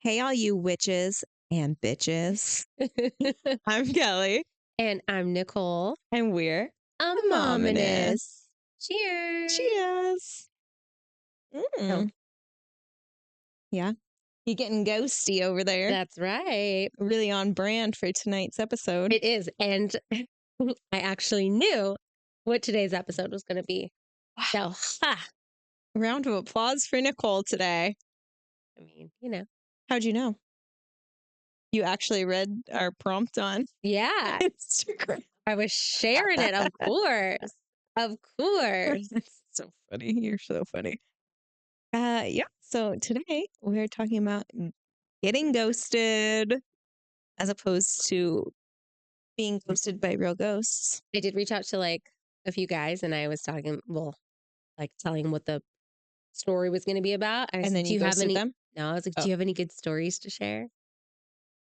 Hey, all you witches and bitches. I'm Kelly. And I'm Nicole. And we're Ominous. Cheers. Cheers. Oh, Yeah. You're getting ghosty over there. that's right. Really on brand for tonight's episode. It is. And I actually knew what today's episode was going to be. So, Round of applause for Nicole today. I mean, you know. How'd you know? You actually read our prompt on Yeah. Instagram. I was sharing it, of course. Of course. So funny. You're so funny. Yeah. So today we're talking about getting ghosted as opposed to being ghosted by real ghosts. I did reach out to like a few guys and I was talking, telling them what the story was going to be about. I And said, then do you you have ghosted any? them? No, I was like, Oh. do you have any good stories to share?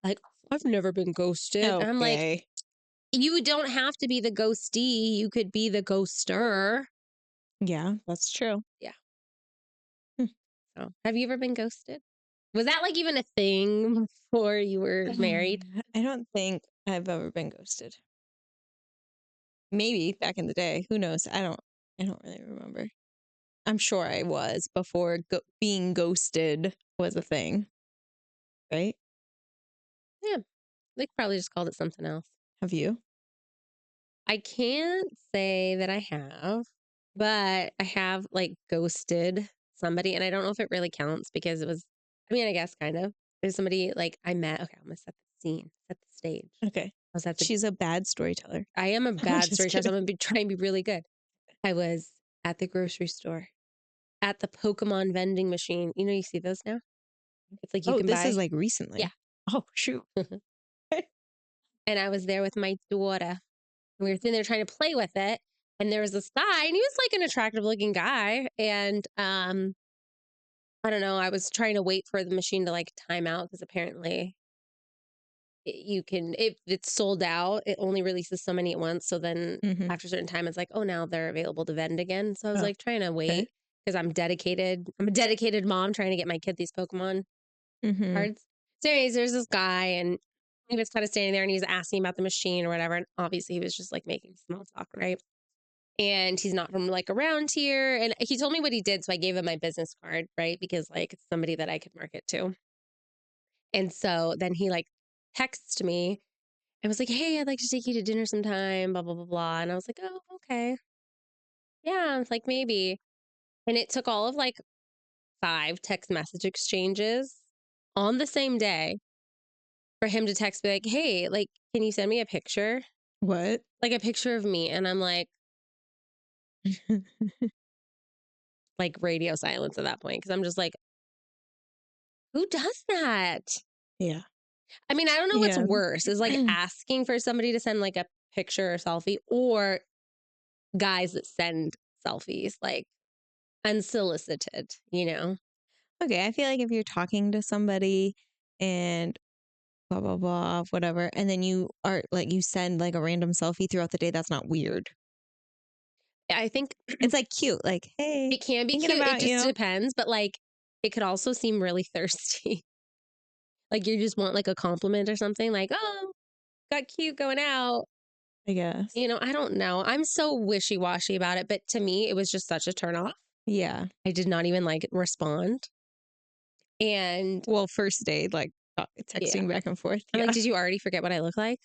Like, I've never been ghosted. And I'm like, Okay. you don't have to be the ghostee. You could be the ghoster. Yeah, that's true. Yeah. Hmm. So, have you ever been ghosted? Was that like even a thing before you were married? I don't think I've ever been ghosted. Maybe back in the day. Who knows? I don't really remember. I'm sure I was before being ghosted was a thing. Right? Yeah. They probably just called it something else. Have you? I can't say that I have, but I have like ghosted somebody. And I don't know if it really counts because it was, I guess kind of. There's somebody like I met. Okay, I'm going to set the scene, set the stage. Okay. I was at the She's a bad storyteller. I am a bad just storyteller. So kidding. I'm going to try and be really good. I was at the grocery store at the Pokemon vending machine. You know, you see those now? It's like you Oh, can this buy. is like recently. Yeah. Oh, shoot. And I was there with my daughter. We were sitting there trying to play with it. And there was this guy, and he was like an attractive looking guy. And I don't know, I was trying to wait for the machine to like time out because apparently you can, if it's sold out, it only releases so many at once. So then Mhm. after a certain time, it's like, oh, now they're available to vend again. So I was Oh, like trying to wait because I'm dedicated. I'm a dedicated mom trying to get my kid these Pokemon Mhm. cards. So anyways, there's this guy and he was kind of standing there and he was asking about the machine or whatever. And obviously he was just like making small talk, right? And he's not from like around here. And he told me what he did. So I gave him my business card, right? Because like it's somebody that I could market to. And so then he like texted me and was like, hey, I'd like to take you to dinner sometime, blah, blah, blah, blah. And I was like, oh, okay. Yeah, it's like maybe. And it took all of like 5 text message exchanges on the same day for him to text me like, hey, like, can you send me a picture? What? Like a picture of me. And I'm like radio silence at that point. Cause I'm just like, who does that? Yeah. I mean, I don't know what's Yeah. worse is like asking for somebody to send like a picture or selfie or guys that send selfies like unsolicited, you know? Okay, I feel like if you're talking to somebody and blah blah blah whatever, and then you are like you send like a random selfie throughout the day, that's not weird. I think It's like cute, like hey, it can be thinking cute. It about just you. depends, but like it could also seem really thirsty. Like you just want like a compliment or something like, oh, got cute going out. I guess. You know, I don't know. I'm so wishy-washy about it, but to me, it was just such a turn off. Yeah. I did not even like respond. And Well, first date, like yeah, texting back and forth. I'm Yeah, like, did you already forget what I look like?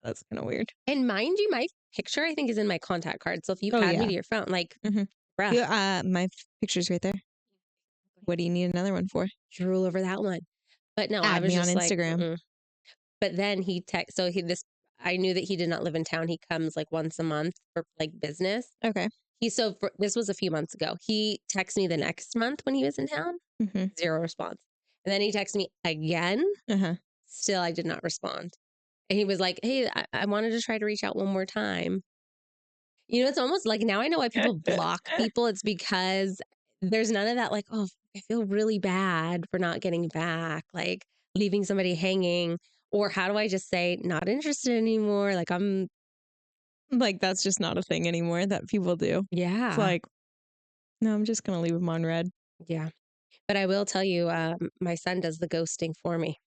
that's kind of weird. And mind you, my picture, I think, is in my contact card. So if you Oh add me yeah. to your phone, like, Mhm. bruh, Yeah. My picture's right there. What do you need another one for? drool over that one. But no, I Add was me on just like, Instagram. mm-mm. But then I knew that he did not live in town. He comes like once a month for like business. Okay. This was a few months ago. He texted me the next month when he was in town, Mm-hmm. 0 response. And then he texted me again. Uh-huh. Still, I did not respond. And he was like, hey, I wanted to try to reach out one more time. You know, it's almost like now I know why people block people. It's because there's none of that, like, oh, I feel really bad for not getting back, like leaving somebody hanging. Or how do I just say, not interested anymore? Like, Like that's just not a thing anymore that people do. It's yeah. like, no, I'm just gonna leave them on red. Yeah. But I will tell you, my son does the ghosting for me.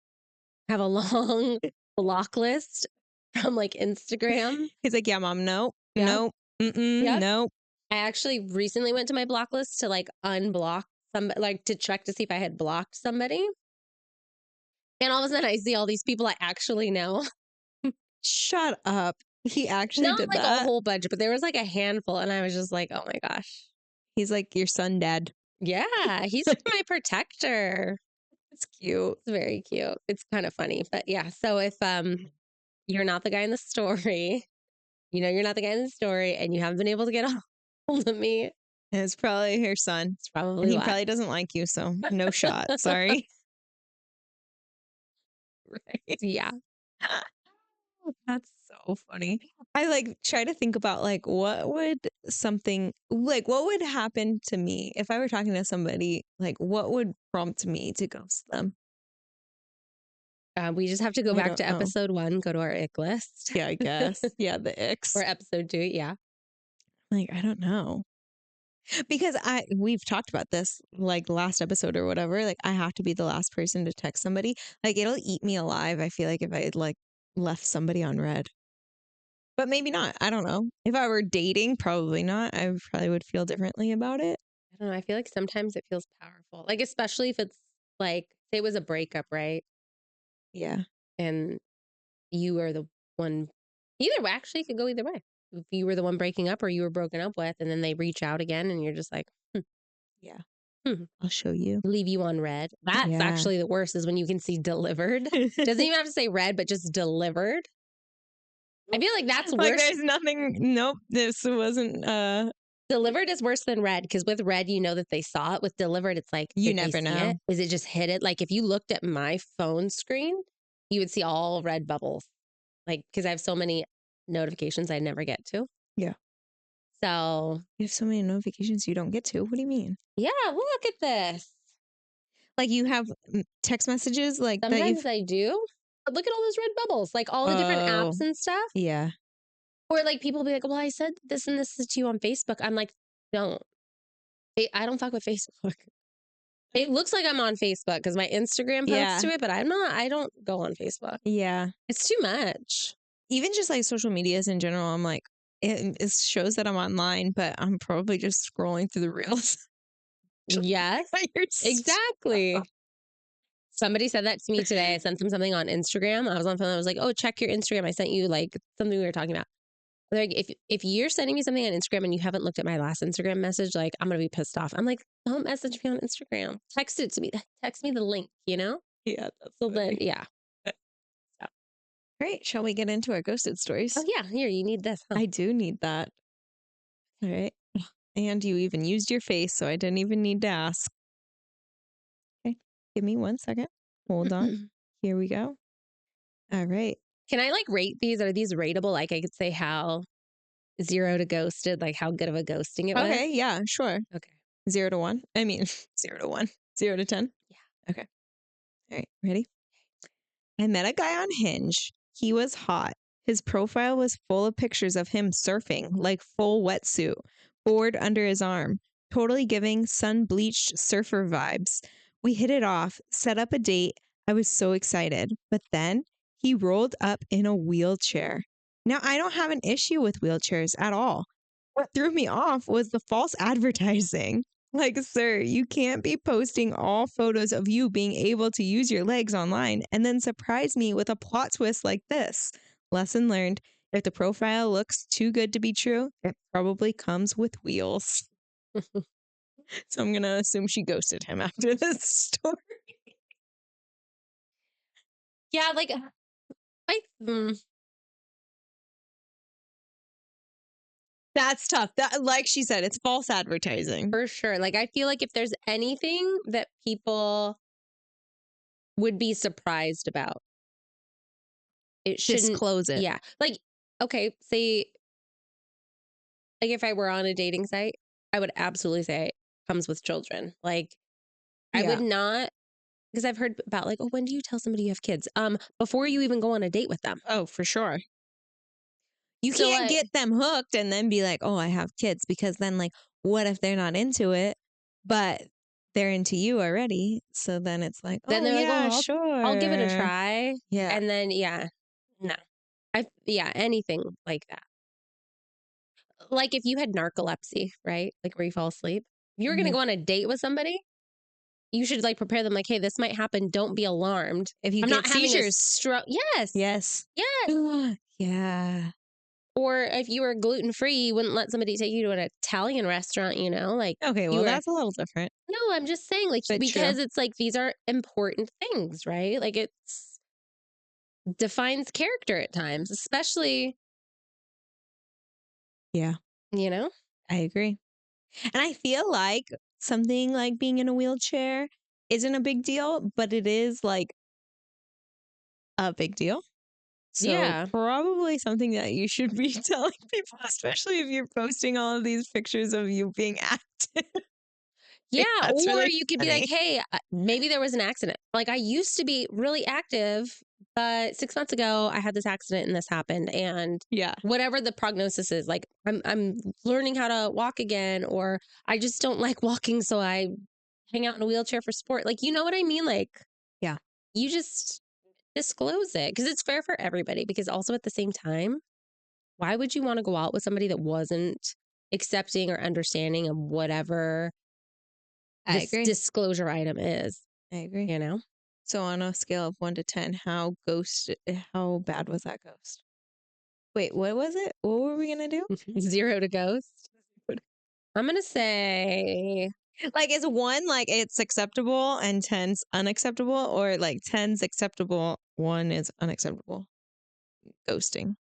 I have a long block list from like Instagram. He's like, yeah, mom, no, Yeah. no, mm-mm, Yep. no. I actually recently went to my block list to like unblock some, like to check to see if I had blocked somebody. And all of a sudden I see all these people I actually know. Shut up. He actually Not did like a that. whole bunch, but there was like a handful. And I was just like, oh my gosh. He's like your son dad. Yeah. He's like my protector. It's cute. It's very cute. It's kind of funny. But yeah. So if you're not the guy in the story, you know you're not the guy in the story, and you haven't been able to get a hold of me, And it's probably your son. it's And probably he why. probably doesn't like you, so no shot. Sorry. Right. Yeah. That's so funny. I like try to think about like what would something like what would happen to me if I were talking to somebody, like what would prompt me to ghost them? We just have to go I back don't to know. episode 1, go to our ick list. Yeah, I guess. Yeah, the icks. Or episode 2. Yeah. Like, I don't know. Because we've talked about this like last episode or whatever. Like I have to be the last person to text somebody. Like it'll eat me alive, I feel like if I had like left somebody on red. But maybe not. I don't know. If I were dating, probably not. I probably would feel differently about it. I don't know. I feel like sometimes it feels powerful. Like, especially if it's like, say it was a breakup, right? Yeah. And you were the one, either way, actually, it could go either way. If you were the one breaking up or you were broken up with, and then they reach out again and you're just like, Yeah. hmm, I'll show you. leave you on red. That's Yeah. actually the worst is when you can see delivered. Doesn't even have to say red, but just delivered. I feel like that's Like worse. there's nothing. Nope. This wasn't. Delivered is worse than red because with red, you know that they saw it. With delivered, it's like, You did they never see know. it? Is it just hit it? Like if you looked at my phone screen, you would see all red bubbles. Like, because I have so many notifications I never get to. Yeah. So, You have so many notifications you don't get to. What do you mean? yeah, look at this. Like you have text messages like that Sometimes you've. I do. But look at all those red bubbles, like all the different Oh. apps and stuff. Yeah. Or like people be like, well, I said this and this to you on Facebook. I'm like, don't. I don't fuck with Facebook. It looks like I'm on Facebook because my Instagram posts Yeah. to it, but I'm not. I don't go on Facebook. Yeah. It's too much. Even just like social medias in general, I'm like, it shows that I'm online, but I'm probably just scrolling through the reels. Yes, exactly. Somebody said that to me today. I sent them something on Instagram. I was on the phone. I was like, oh, check your Instagram. I sent you like something we were talking about. They're like, if you're sending me something on Instagram and you haven't looked at my last Instagram message, like I'm gonna be pissed off. I'm like, don't message me on Instagram. Text it to me. Text me the link, you know? Yeah, that's So funny. then, yeah. So, Great. Shall we get into our ghosted stories? oh yeah, here, you need this, huh? I do need that. All right. And you even used your face, so I didn't even need to ask. Okay. Give me 1 second. Hold on. Here we go. All right. Can I like rate these? Are these rateable? Like I could say how 0 to ghosted, like how good of a ghosting it was. Okay. Yeah, sure. Okay. 0 to 1. I mean, 0 to 1. 0 to 10. Yeah. Okay. All right. Ready? I met a guy on Hinge. He was hot. His profile was full of pictures of him surfing, like full wetsuit, board under his arm, totally giving sun bleached surfer vibes. We hit it off, set up a date. I was so excited. But then he rolled up in a wheelchair. Now, I don't have an issue with wheelchairs at all. What threw me off was the false advertising. Like, sir, you can't be posting all photos of you being able to use your legs online and then surprise me with a plot twist like this. Lesson learned, if the profile looks too good to be true, it probably comes with wheels. So I'm going to assume she ghosted him after this story. Yeah, like I That's tough. That, like she said, it's false advertising. for sure. Like I feel like if there's anything that people would be surprised about, it shouldn't. Disclose it. Yeah. Like, okay, say like if I were on a dating site, I would absolutely say it comes with children. Like I Yeah. would not, because I've heard about like, oh, when do you tell somebody you have kids? Before you even go on a date with them. Oh, for sure. You So, can't like, get them hooked and then be like, oh, I have kids, because then, like, what if they're not into it? But they're into you already. So then it's like, Then oh they're like, yeah, "Oh, I'll give it a sure. try." Yeah. And then no. Anything like that. Like if you had narcolepsy, right? Like where you fall asleep. If you were going to Mhm. go on a date with somebody, you should like prepare them like, "Hey, this might happen. Don't be alarmed. If you I'm get not having a seizures. stroke." Yes. Yes. Yes. Yeah. Or if you were gluten free, you wouldn't let somebody take you to an Italian restaurant, like Okay, you well, were. that's a little different, No, I'm just saying, like, but true. because it's like these are important things, right? Like it's defines character at times, especially, Yeah, you know? I agree. And I feel like something like being in a wheelchair isn't a big deal, but it is like a big deal. So Yeah. probably something that you should be telling people, especially if you're posting all of these pictures of you being active. Yeah, That's or really you could be like, funny. "Hey, maybe there was an accident. Like I used to be really active, but 6 months ago I had this accident and this happened and Yeah, whatever the prognosis is, like I'm learning how to walk again or I just don't like walking so I hang out in a wheelchair for sport." Like, you know what I mean? Like yeah, you just disclose it because it's fair for everybody because also at the same time, why would you want to go out with somebody that wasn't accepting or understanding of whatever I this agree. disclosure item is, I agree. you know? So on a scale of 1 to 10, how bad was that ghost? Wait, what was it? What were we gonna do? 0 to ghost. I'm gonna say Like, is one like it's acceptable and ten's unacceptable, or like ten's acceptable, one is unacceptable? Ghosting.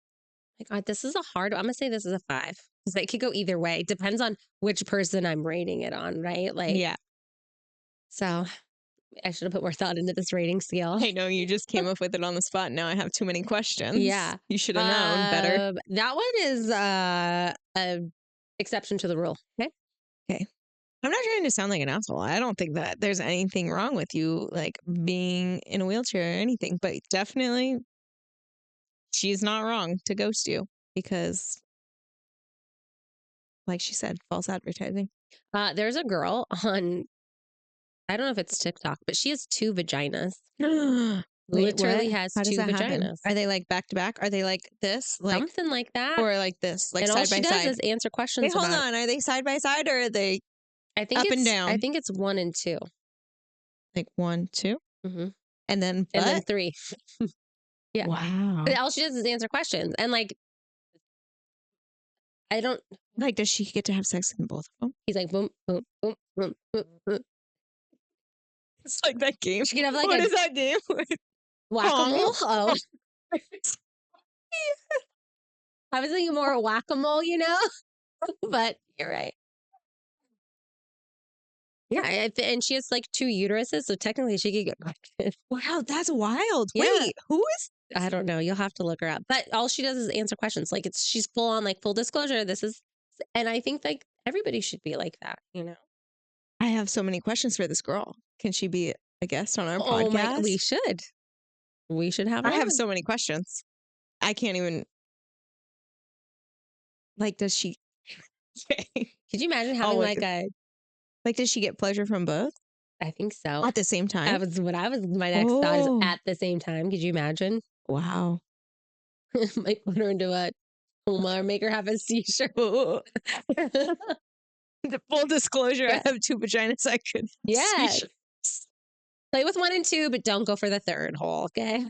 my God, this is a hard I'm gonna say this is a 5 because it could go either way. Depends on which person I'm rating it on, right? Like, Yeah. so I should have put more thought into this rating scale. I know you just came up with it on the spot. Now I have too many questions. Yeah. You should have known better. That one is a exception to the rule. Okay. Okay. I'm not trying to sound like an asshole. I don't think that there's anything wrong with you, like being in a wheelchair or anything, but definitely she's not wrong to ghost you because, like she said, false advertising. There's a girl on I don't know if it's TikTok, but she has 2 vaginas. Wait, what? Literally has How does 2 that happen? vaginas. Are they like back to back? Are they like this? Like, Something like that. or like this? Like And all side she by does side? is answer Wait, questions hold about it. on. Are they side by side or are they up and I down? think it's 1 and 2. Like 1, 2, Mhm. and then And then butt? 3. Yeah. But Wow. all she does is answer questions. And like I don't Like, does she get to have sex in both of them? he's like boom, boom, boom, boom, boom, boom. It's like that game. She could have like What a is that game? Pong? whack-a-mole. Oh, I was thinking more whack-a-mole, but you're right. Yeah, and she has like 2 uteruses, so technically she could get pregnant. Wow, that's wild. Yeah, Wait, who is I don't know. You'll have to look her up. But all she does is answer questions. Like she's full on like full disclosure. This is, and I think like everybody should be like that. I have so many questions for this girl. Can she be a guest on our Oh my, we podcast? should. We should have I her have on. so many questions. I can't even like does she okay. Could you imagine Oh having wait. like a? Like does she get pleasure from both I think so. at the same time? That was what I was. My next thought is Oh, at the same time. Could you imagine? wow. Might put her into a coma or make her have a seizure. The full disclosure, I Yeah. have 2 vaginas I could see. Yes. Play with 1 and 2, but don't go for the 3rd hole. Okay.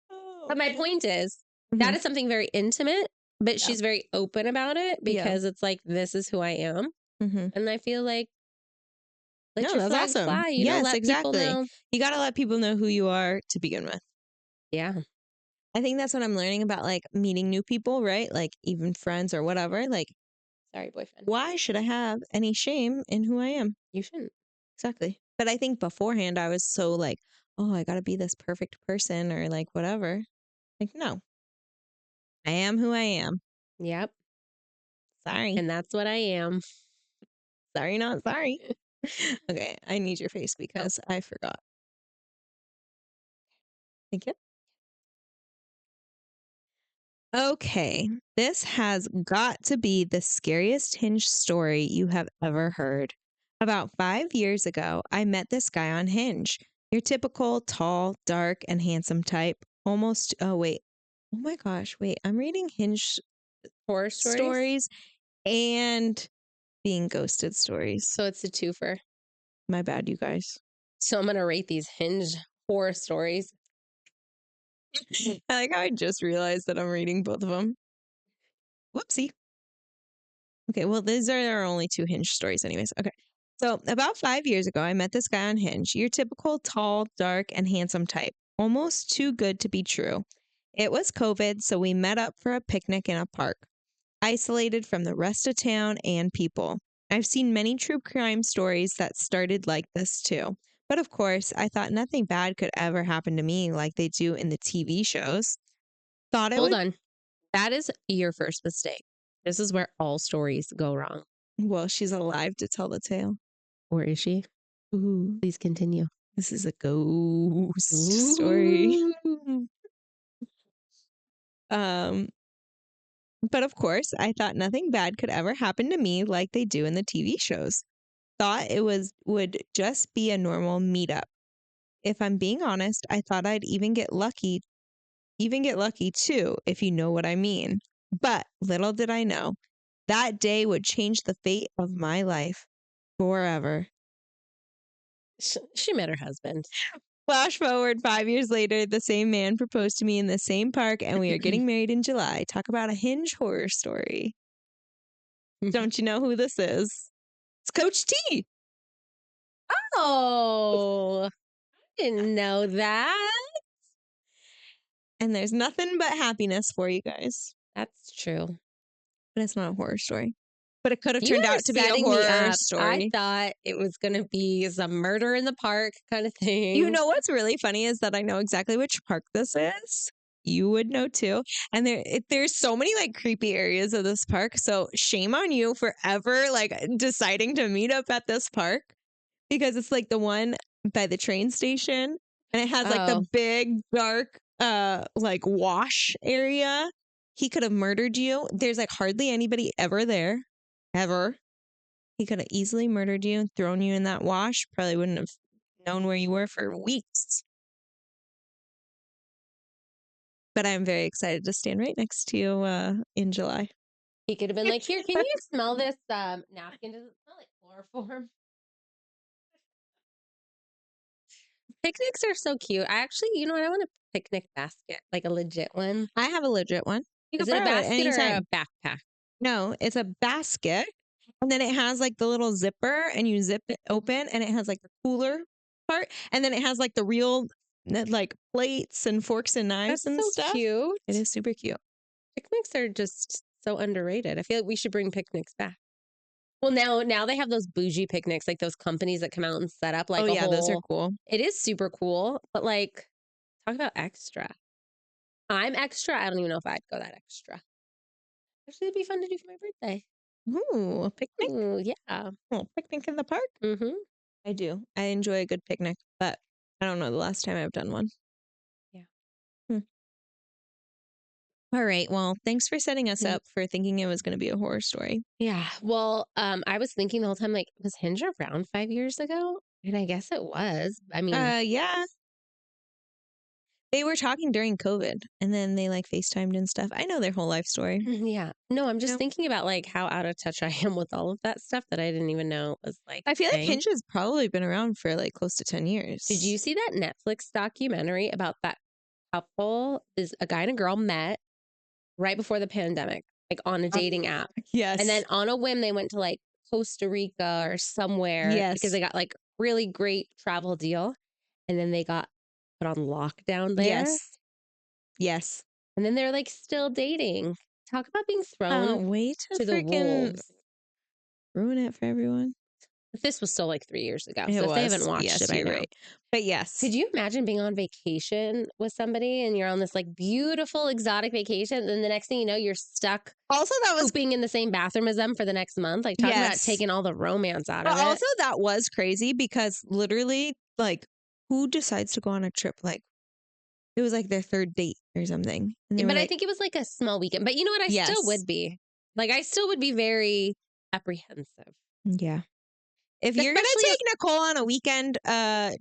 Oh, But my point is, that mhm. is something very intimate, but Yeah. she's very open about it Yeah. because it's like, this is who I am. Mhm. And I feel like, let No, your that's flag awesome. fly, Yes, let people exactly. know. You gotta let people know who you are to begin with. Yeah. I think that's what I'm learning about, like, meeting new people, right? Like, even friends or whatever. Like, Sorry, boyfriend. why should I have any shame in who I am? You shouldn't. Exactly. But I think beforehand, I was so like, oh, I gotta be this perfect person or like whatever. Like, no, I am who I am. Yep. Sorry. And that's what I am. Sorry, not sorry. Okay, I need your face Oh. because I forgot. Thank you. Okay, this has got to be the scariest Hinge story you have ever heard. About 5 years ago, I met this guy on Hinge. Your typical tall, dark, and handsome type. Almost, oh, wait. Oh my gosh, wait. I'm reading Hinge Horror stories? stories and being ghosted stories. So it's a twofer. My bad, you guys. So I'm going to rate these Hinge horror stories. I like how I just realized that I'm reading both of them. Whoopsie. Okay, well, these are our only two Hinge stories, anyways. Okay. So, about 5 years ago, I met this guy on Hinge, your typical tall, dark, and handsome type, almost too good to be true. It was COVID, so we met up for a picnic in a park, isolated from the rest of town and people. I've seen many true crime stories that started like this too. But of course, I thought nothing bad could ever happen to me like they do in the TV shows. Thought it Hold would, on. That is your first mistake. This is where all stories go wrong. well, she's alive to tell the tale. Or is she? Ooh. Please continue. This is a ghost story. Ooh. Um, but of course, I thought nothing bad could ever happen to me like they do in the TV shows. Thought it would just be a normal meetup. If I'm being honest, I thought I'd even get lucky too, if you know what I mean. But little did I know, that day would change the fate of my life forever. She met her husband. Flash forward 5 years later, the same man proposed to me in the same park, and we are getting married in July. Talk about a Hinge horror story. Don't you know who this is? It's Coach T. Oh, I didn't know that. And there's nothing but happiness for you guys. That's true. But it's not a horror story. But it could have You turned are out to be a setting me horror up. I story. thought it was going to be some murder in the park kind of thing. You know what's really funny is that I know exactly which park this is. You would know too. And there's so many like creepy areas of this park. So shame on you for ever like deciding to meet up at this park, because it's like the one by the train station, and it has like the Oh, big dark like wash area. He could have murdered you. There's like hardly anybody ever there. Ever. He could have easily murdered you and thrown you in that wash. Probably wouldn't have known where you were for weeks. But I'm very excited to stand right next to you in July. he could have been like, here, can you smell this napkin? Does it smell like chloroform? Picnics are so cute. I actually, you know what? I want a picnic basket, like a legit one. I have a legit one. You Is can it a borrow it basket or a anytime. backpack? No, it's a basket. And then it has like the little zipper, and you zip it open, and it has like the cooler part. And then it has like the real like plates and forks and knives That's and so stuff. cute. It is super cute. Picnics are just so underrated. I feel like we should bring picnics back. Well, now they have those bougie picnics, like those companies that come out and set up like Oh a yeah, those are whole. cool. It is super cool, but like, talk about extra. I'm extra. I don't even know if I'd go that extra. Actually, it'd be fun to do for my birthday. Ooh, a picnic? Ooh, yeah. Oh, picnic in the park? Mm-hmm. I do. I enjoy a good picnic, but I don't know the last time I've done one. Yeah. Hmm. All right. Well, thanks for setting us up for thinking it was going to be a horror story. Yeah. Well, I was thinking the whole time, like, was Hinge around 5 years ago? And I guess it was. I mean, Yeah. They were talking during COVID, and then they like FaceTimed and stuff. I know their whole life story. yeah. No, I'm just No. thinking about like how out of touch I am with all of that stuff that I didn't even know was like I feel a like thing. Hinge has probably been around for like close to 10 years. Did you see that Netflix documentary about that couple? Is a guy and a girl met right before the pandemic, like on a dating app. Yes. And then on a whim, they went to like Costa Rica or somewhere because Yes. they got like really great travel deal. And then they got put on lockdown there. Yes. Yes. And then they're like still dating. Talk about being thrown Way to to the freaking wolves. ruin it for everyone. This was still like 3 years ago. It So if they haven't was. watched Yes, it by you're now. right. But yes. Could you imagine being on vacation with somebody and you're on this like beautiful exotic vacation, and then the next thing you know, you're stuck Also, that was pooping in the same bathroom as them for the next month? Like, talk about yes. taking all the romance out But of it. also that was crazy because literally, like, who decides to go on a trip like It was like their third date or something. And they were But I like, think it was like a small weekend. But you know what? I still yes. would be. Like, I still would be very apprehensive. Yeah. If you're going to Especially if, take Nicole on a weekend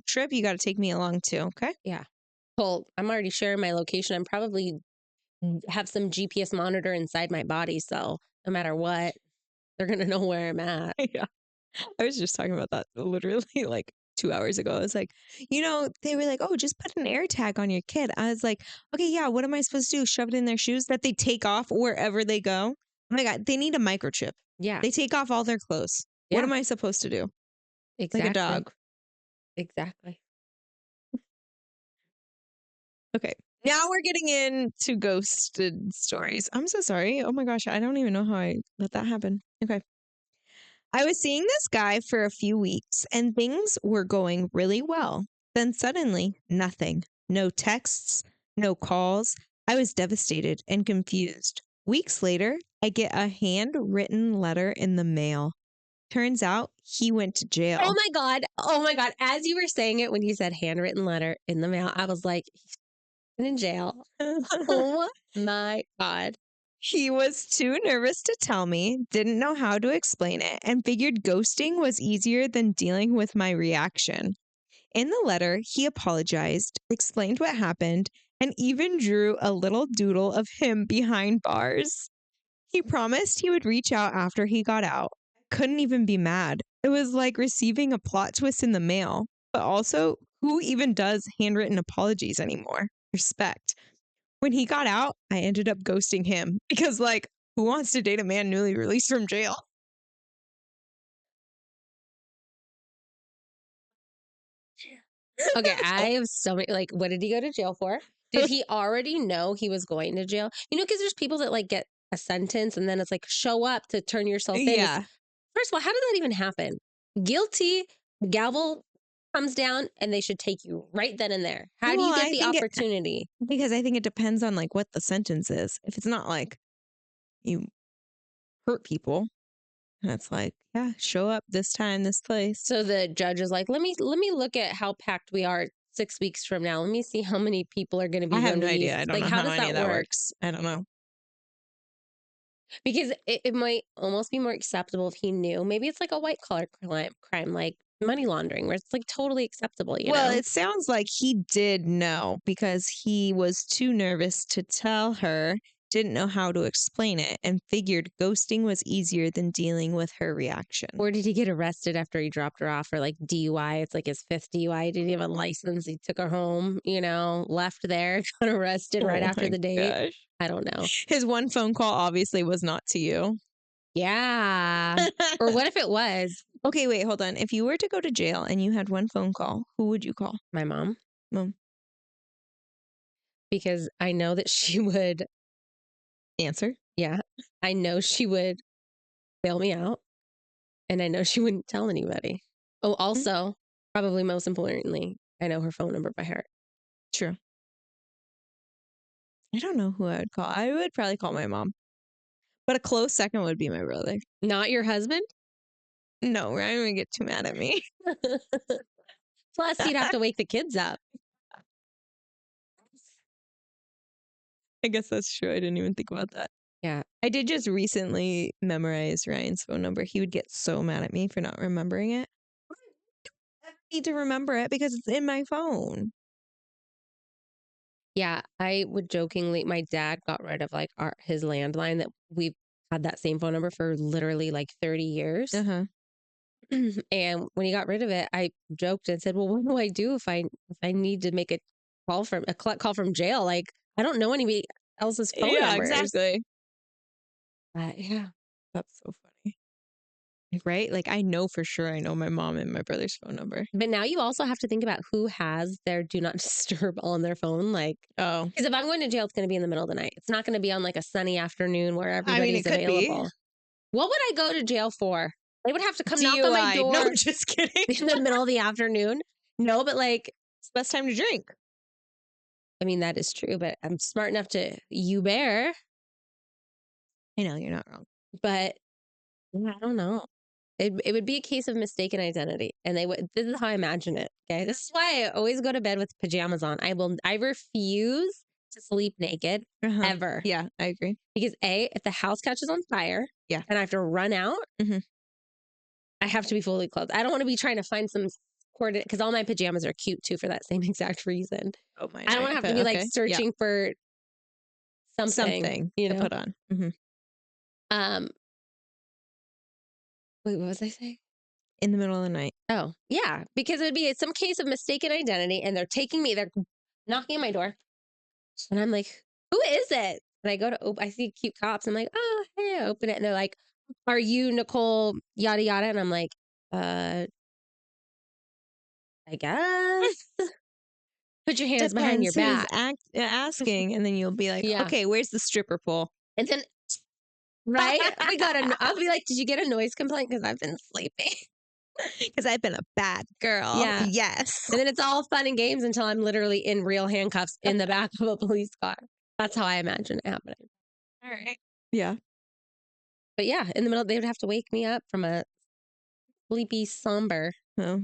trip, you got to take me along too. Okay. yeah. Well, I'm already sharing my location. I'm probably have some GPS monitor inside my body. So no matter what, they're going to know where I'm at. Yeah. I was just talking about that literally like 2 hours ago. I was like, they were like, oh, just put an air tag on your kid. I was like, okay, yeah, what am I supposed to do? Shove it in their shoes that they take off wherever they go? Oh my God, they need a microchip. Yeah. They take off all their clothes. What Yeah. am I supposed to do? Like a Exactly. dog. Exactly. Okay. Now we're getting into ghosted stories. I'm so sorry. Oh my gosh, I don't even know how I let that happen. Okay. I was seeing this guy for a few weeks and things were going really well. Then suddenly, nothing. No texts, no calls. I was devastated and confused. Weeks later, I get a handwritten letter in the mail. Turns out he went to Oh jail. my God. Oh my God. As you were saying it, when you said handwritten letter in the mail, I was like, he's in jail. Oh my God. He was too nervous to tell me, didn't know how to explain it, and figured ghosting was easier than dealing with my reaction. In the letter, he apologized, explained what happened, and even drew a little doodle of him behind bars. He promised he would reach out after he got out. Couldn't even be mad. It was like receiving a plot twist in the mail. But also, who even does handwritten apologies anymore? Respect. When he got out, I ended up ghosting him because, like, who wants to date a man newly released from jail? Okay, I have so many. Like, what did he go to jail for? Did he already know he was going to jail? You know, because there's people that like get a sentence and then it's like show up to turn yourself in. It's Yeah. first of all, how did that even happen? Guilty, gavel comes down, and they should take you right then and there. How do Well, you get I the think it opportunity? because I think it depends on like what the sentence is. If it's not like you hurt people, and it's like, yeah, show up this time, this place. So the judge is like, let me look at how packed we are 6 weeks from now. Let me see how many people are going to I be have no idea. released. I don't Like, know how how does any that of that work? works. I don't know. Because it might almost be more acceptable if he knew. Maybe it's like a white collar crime like money laundering, where it's like totally acceptable, you Well, know? it sounds like he did know because he was too nervous to tell her, didn't know how to explain it, and figured ghosting was easier than dealing with her reaction. Or did he get arrested after he dropped her off for like DUI? It's like his fifth DUI. Didn't even have a license. He took her home, left there, got arrested right Oh after my the date. gosh. I don't know. His one phone call obviously was not to you. Yeah. Or what if it was Okay, wait, hold on. If you were to go to jail and you had one phone call, who would you call? my mom? Mom, Because I know that she would, answer. yeah, I know she would bail me out. And I know she wouldn't tell anybody. Oh, Mm, also, probably most importantly, I know her phone number by heart. true. I don't know who I would call. I would probably call my mom. But a close second would be my brother. Not your husband? No, Ryan would get too mad at me. Plus, you'd have to wake the kids up. I guess that's true. I didn't even think about that. Yeah. I did just recently memorize Ryan's phone number. He would get so mad at me for not remembering it. I need to remember it because it's in my phone. Yeah. I would jokingly, my dad got rid of like his landline that we've had that same phone number for literally like 30 years. Uh-huh. And when he got rid of it, I joked and said, well, what do I do if I need to make a collect call from jail? Like, I don't know anybody else's phone Yeah, numbers. exactly. Yeah. That's so funny. Right? Like I know for sure I know my mom and my brother's phone number. But now you also have to think about who has their do not disturb on their phone. Like, Oh. because if I'm going to jail, it's going to be in the middle of the night. It's not going to be on like a sunny afternoon where I mean, it everybody's could be. available. What would I go to jail for? They would have to come knock on my DUI. No, door just kidding. in the middle of the afternoon. No, but like, It's the best time to drink. I mean, that is true, but I'm smart enough to you bear, I know you're not wrong. but yeah, I don't know. It would be a case of mistaken identity. And this is how I imagine it. Okay. This is why I always go to bed with pajamas on. I refuse to sleep naked Uh-huh. ever. Yeah, I agree. Because if the house catches on fire Yeah. and I have to run out, Mhm. I have to be fully clothed. I don't want to be trying to find some coordinate because all my pajamas are cute too for that same exact reason. Oh my I don't want to have to be like okay. Yeah. searching for something, Something to put on. Mhm. Um, wait, what was I saying? In the middle of the night. Oh, yeah, because it would be some case of mistaken identity and they're knocking on my door. And I'm like, who is it? And I go to I see cute cops. I'm like, oh, hey, I open it. And they're like, are you Nicole, yada, yada? And I'm like, I guess. Put your hands behind your Depends who's back. asking, and then you'll be like, Yeah. okay, where's the stripper pole? And then, right? I'll be like, did you get a noise complaint? Because I've been sleeping. Because I've been a bad girl. Yeah. Yes. And then it's all fun and games until I'm literally in real handcuffs in the back of a police car. That's how I imagine it happening. All right. Yeah. But yeah, in the middle, they would have to wake me up from a sleepy somber. Oh,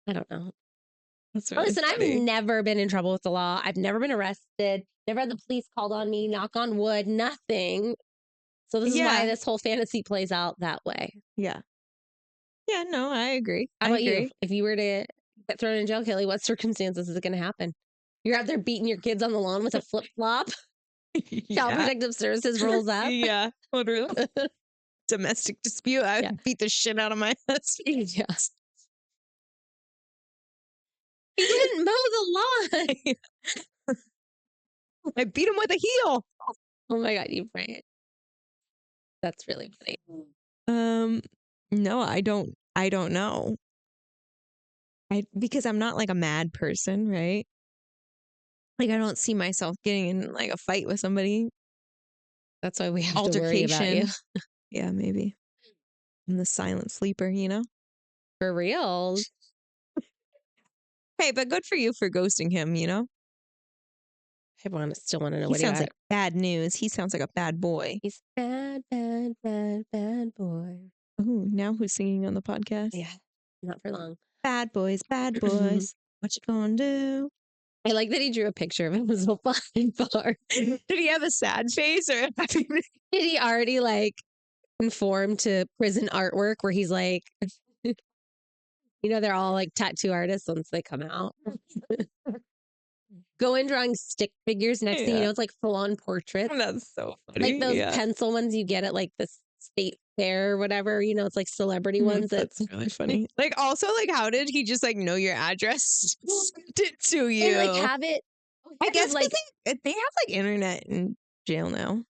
I don't know. that's really Listen, funny. I've never been in trouble with the law. I've never been arrested. Never had the police called on me, knock on wood, nothing. So this is why this whole fantasy plays out that way. Yeah. Yeah, no, I agree. How I about you? agree. If you were to get thrown in jail, Kelly, what circumstances is it going to happen? You're out there beating your kids on the lawn with a flip flop. Child Protective Services rolls up. Yeah, literally. Domestic dispute. I would beat the shit out of my husband. Yeah. He didn't mow the lawn. I beat him with a heel. Oh my God, you right. That's really funny. No, I don't know. Because I'm not like a mad person, right? Like I don't see myself getting in like a fight with somebody. That's why we have to worry about you. Yeah, maybe. I'm the silent sleeper, you know? For real. Hey, but good for you for ghosting him, you know? I still want to know He what he sounds got. like bad news. He sounds like a bad boy. He's bad, bad, bad, bad boy. Oh, now who's singing on the podcast? Yeah, not for long. Bad boys, bad boys. What you gonna do? I like that he drew a picture of him as a fine bar. Did he have a sad face or a happy face? Did he already like conform to prison artwork where he's like, they're all like tattoo artists once they come out. Go in drawing stick figures. Next thing you know, it's like full on portraits. That's so funny. Like those pencil ones you get at like the state fair or whatever, it's like celebrity ones. That's really funny. Like also like how did he just like know your address? Sent it to you. And like have it. I guess like they have like internet in jail now.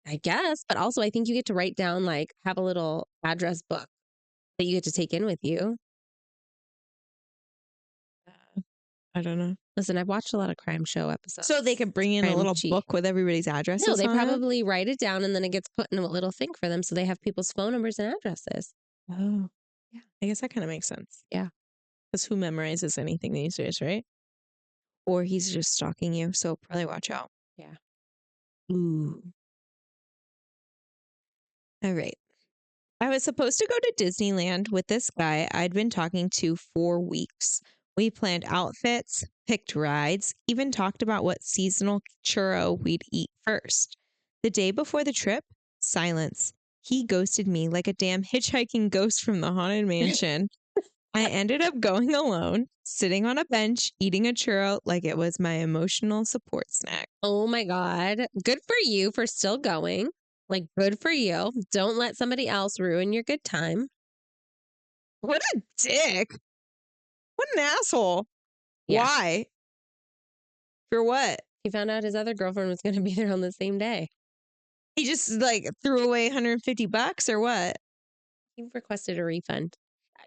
I guess, but also I think you get to write down like have a little address book that you get to take in with you. I don't know. Listen, I've watched a lot of crime show episodes. So they could bring in a little book with everybody's addresses. No, they on probably write it down and then it gets put in a little thing for them. So they have people's phone numbers and addresses. Oh, yeah. I guess that kind of makes sense. Yeah. Because who memorizes anything these days, right? Or he's just stalking you. So probably watch out. Yeah. Ooh. All right. I was supposed to go to Disneyland with this guy I'd been talking to for weeks. We planned outfits, picked rides, even talked about what seasonal churro we'd eat first. The day before the trip, silence. He ghosted me like a damn hitchhiking ghost from the Haunted Mansion. I ended up going alone, sitting on a bench, eating a churro like it was my emotional support snack. Oh my God. Good for you for still going. Like, good for you. Don't let somebody else ruin your good time. What a dick. What an asshole. Yeah. Why? For what? He found out his other girlfriend was going to be there on the same day. He just like threw away $150 or what? He requested a refund.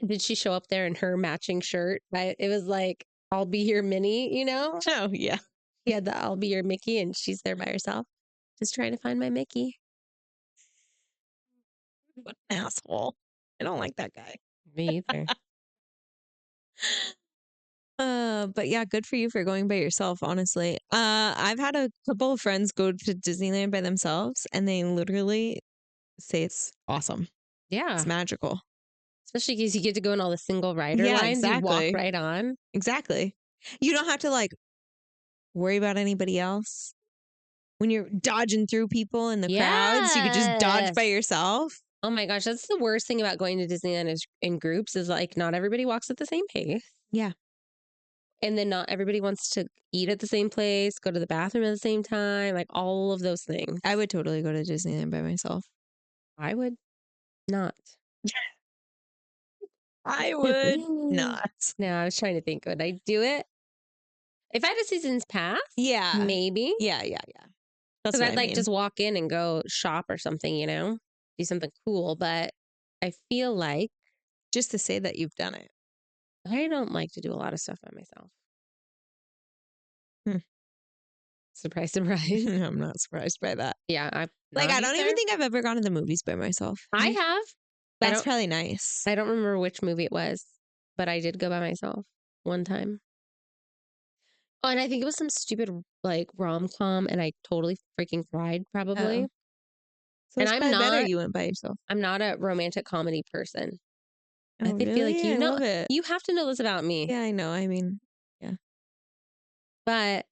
Did she show up there in her matching shirt? It was like, I'll be your Minnie, Oh, yeah. He had the I'll be your Mickey and she's there by herself. Just trying to find my Mickey. What an asshole. I don't like that guy. Me either. But yeah, good for you for going by yourself, honestly. I've had a couple of friends go to Disneyland by themselves and they literally say it's awesome. Yeah. It's magical. Especially because you get to go in all the single rider Yeah, lines. You walk exactly. right on. Exactly. You don't have to like worry about anybody else. When you're dodging through people in the crowds, you could just dodge by Yes. yourself. Oh my gosh, that's the worst thing about going to Disneyland is in groups is like not everybody walks at the same pace. Yeah. And then not everybody wants to eat at the same place, go to the bathroom at the same time, like all of those things. I would totally go to Disneyland by myself. I would not. I would not. No, I was trying to think, would I do it? If I had a season's pass, Yeah. maybe. Yeah. That's Because what I'd I like mean. just walk in and go shop or something, do something cool. But I feel like Just to say that you've done it. I don't like to do a lot of stuff by myself. Hmm. Surprise, surprise. I'm not surprised by that. Yeah, I'm Like, not I don't even either. think I've ever gone to the movies by myself. I have. I That's don't probably nice. I don't remember which movie it was, but I did go by myself one time. Oh, and I think it was some stupid like rom-com and I totally freaking cried Oh. probably. So And it's probably better you went by yourself. I'm not a romantic comedy person. I Oh, feel like really? I love it. you have to know this about me. Yeah, I know. I mean, yeah. But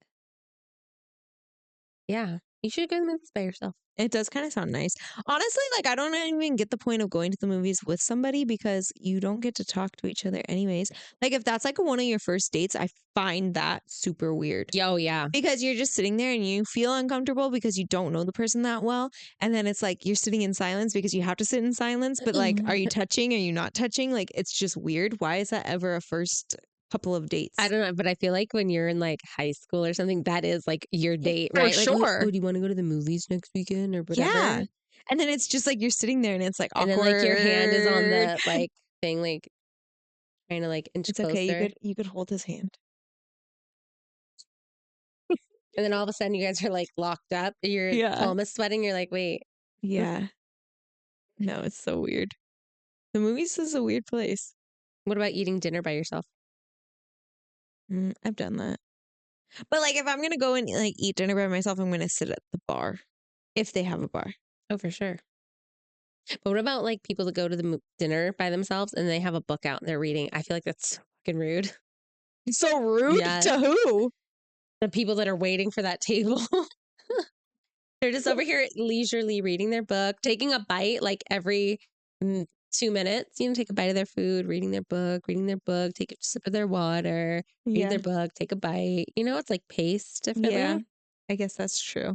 yeah, you should go to the movies by yourself. It does kind of sound nice. Honestly, like I don't even get the point of going to the movies with somebody because you don't get to talk to each other anyways. Like if that's like one of your first dates, I find that super weird. Oh yeah. Because you're just sitting there and you feel uncomfortable because you don't know the person that well. And then it's like you're sitting in silence because you have to sit in silence. But like, are you touching? Are you not touching? Like, it's just weird. Why is that ever a first couple of dates? I don't know, but I feel like when you're in like high school or something, that is like your date, For right? Like, oh, sure. do you want to go to the movies next weekend or whatever? Yeah. And then it's just like you're sitting there and it's like And then awkward. like your hand is on the like thing, like trying to like inch It's okay. closer. You could hold his hand. And then all of a sudden you guys are like locked up. Your Yeah. palm is sweating. You're like, wait, Yeah. No, it's so weird. The movies is a weird place. what about eating dinner by yourself? I've done that. But like if I'm gonna go and like eat dinner by myself, I'm gonna sit at the bar. If they have a bar. Oh, for sure. But what about like people that go to the dinner by themselves and they have a book out and they're reading? I feel like that's so fucking rude. So rude Yeah. to who? The people that are waiting for that table. They're just over here leisurely reading their book, taking a bite like every 2 minutes, take a bite of their food, reading their book, take a sip of their water, read their book, take a bite. It's like paced differently. Yeah. I guess that's true.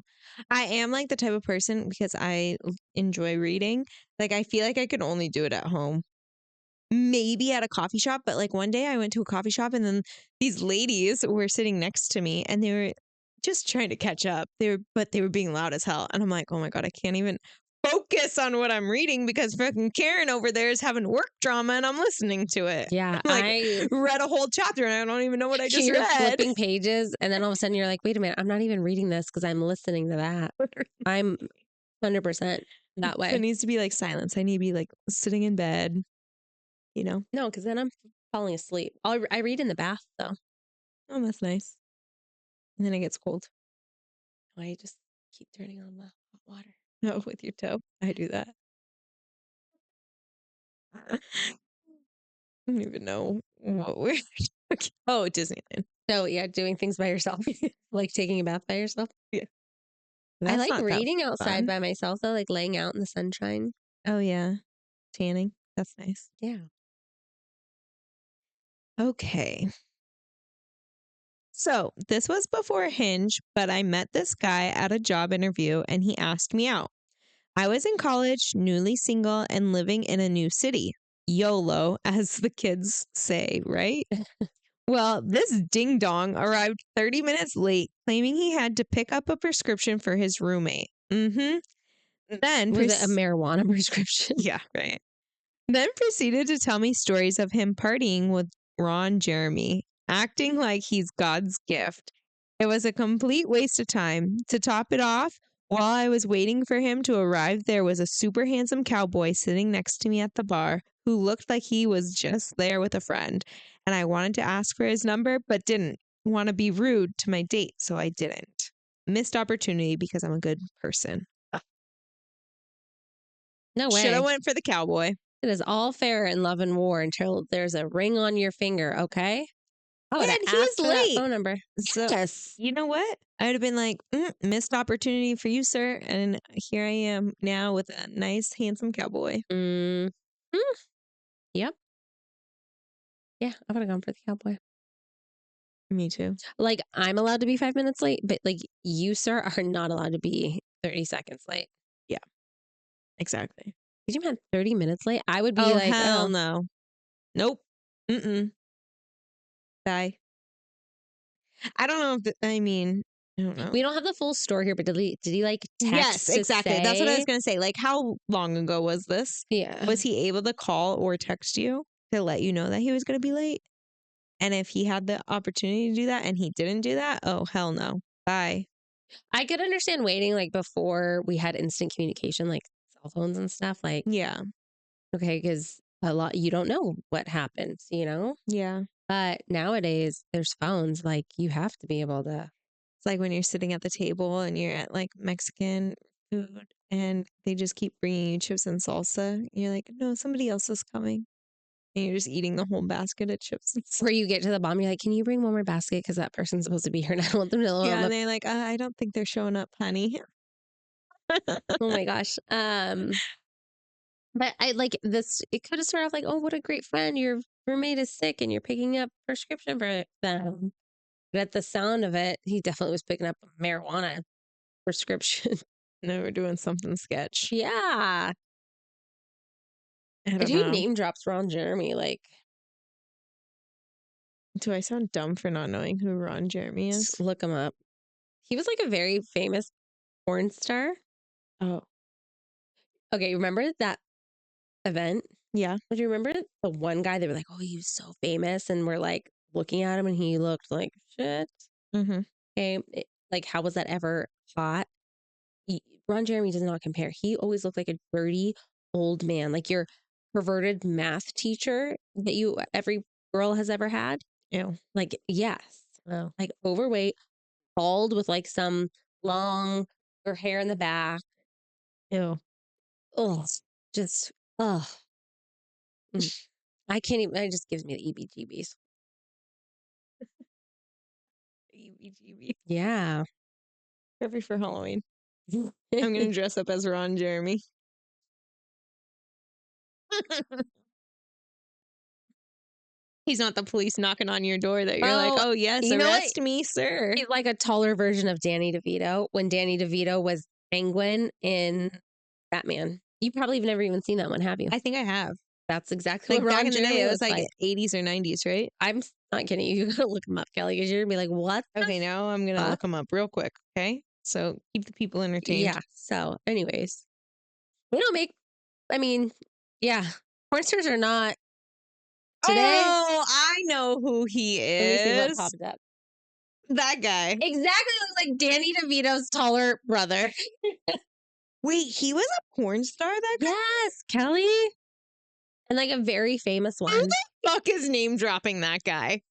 I am like the type of person because I enjoy reading. Like I feel like I could only do it at home. Maybe at a coffee shop, but like one day I went to a coffee shop and then these ladies were sitting next to me and they were just trying to catch up. But they were being loud as hell. And I'm like, oh my God, I can't even focus on what I'm reading because fucking Karen over there is having work drama and I'm listening to it. Yeah. Like I read a whole chapter and I don't even know what I just you're read. flipping pages and then all of a sudden you're like, wait a minute, I'm not even reading this because I'm listening to that. I'm 100% that way. There needs to be like silence. I need to be like sitting in bed, No, because then I'm falling asleep. I read in the bath though. Oh, that's nice. And then it gets cold. I just keep turning on the hot water. No, with your toe. I do that. I don't even know what we're talking. Oh, Disneyland. So yeah, doing things by yourself, like taking a bath by yourself. Yeah. I That's like not that reading outside fun. by myself though, like laying out in the sunshine. Oh, yeah. Tanning. That's nice. Yeah. Okay. So this was before Hinge, but I met this guy at a job interview and he asked me out. I was in college, newly single, and living in a new city. YOLO, as the kids say, right? Well, this ding dong arrived 30 minutes late, claiming he had to pick up a prescription for his roommate. Then Was it a marijuana prescription? yeah, right. Then proceeded to tell me stories of him partying with Ron Jeremy, acting like he's God's gift. It was a complete waste of time. To top it off, while I was waiting for him to arrive, there was a super handsome cowboy sitting next to me at the bar who looked like he was just there with a friend. And I wanted to ask for his number, but didn't want to be rude to my date, so I didn't. Missed opportunity because I'm a good person. No Should have way. went for the cowboy. It is all fair in love and war until there's a ring on your finger, okay? I would have And he was asked for that late. phone number. So Yes. you know what? I would have been like, missed opportunity for you, sir. And here I am now with a nice, handsome cowboy. Mm. Mm. Yep. Yeah, I would have gone for the cowboy. Me too. Like, I'm allowed to be 5 minutes late, but like you, sir, are not allowed to be 30 seconds late. Yeah, exactly. Could you imagine 30 minutes late? I would be Oh, like, hell oh, no. Nope. Mm-mm. Bye. I don't know if, I don't know. we don't have the full story here, but did he like Yes, text to exactly. That's what I was say? going to say. Like, how long ago was this? Yeah. Was he able to call or text you to let you know that he was going to be late? And if he had the opportunity to do that and he didn't do that, oh, hell no. Bye. I could understand waiting like before we had instant communication, like cell phones and stuff. Like, Yeah. okay, because a lot, you don't know what happens, you know? Yeah. But nowadays, there's phones. Like, you have to be able to. It's like when you're sitting at the table and you're at like Mexican food and they just keep bringing you chips and salsa. You're like, no, somebody else is coming. And you're just eating the whole basket of chips and Where salsa. you get to the bottom, you're like, can you bring one more basket? Because that person's supposed to be here and I don't want them to know Yeah. I'm And up. they're like, I don't think they're showing up, honey. Oh my gosh. But I like this, it could have started off like, oh, what a great friend. Your roommate is sick and you're picking up prescription for them. But at the sound of it, he definitely was picking up a marijuana prescription. No, we're doing something sketch. Yeah. I If don't you know. name drops Ron Jeremy, like, Do I sound dumb for not knowing who Ron Jeremy is? look him up. He was like a very famous porn star. Oh, Okay, remember that event? yeah. Do you remember the one guy they were like, oh, he was so famous? And we're like looking at him and he looked like shit. Mm-hmm. Okay. Like, how was that ever hot? Ron Jeremy does not compare. He always looked like a dirty old man, like your perverted math teacher that every girl has ever had. Ew. Like, yes, Oh. like overweight, bald with like some long or hair in the back. Ew. Oh, just, oh, I can't even, it just gives me the EBGBs. EBGB. Yeah. Perfect for Halloween. I'm going to dress up as Ron Jeremy. He's not the police knocking on your door that you're like, Oh, oh, yes, you know what? arrest me, sir. He's like a taller version of Danny DeVito when Danny DeVito was Penguin in Batman. You probably have never even seen that one, have you? I think I have. That's exactly Like what back Ron in the day, Jeremy it was looks like like. 80s or 90s, right? I'm not kidding you. You gotta look him up, Kelly, because you're gonna be like, what the Okay, now I'm going to fuck? look him up real quick. Okay. So keep the people entertained. Yeah. So, anyways, we don't make, I mean, yeah, porn stars are not today. Oh, I know who he Let me see what is. popped up. That guy. Exactly looks like Danny DeVito's taller brother. Wait, he was a porn star, that guy? Yes, Kelly. And like a very famous Who one. the fuck is name dropping that guy?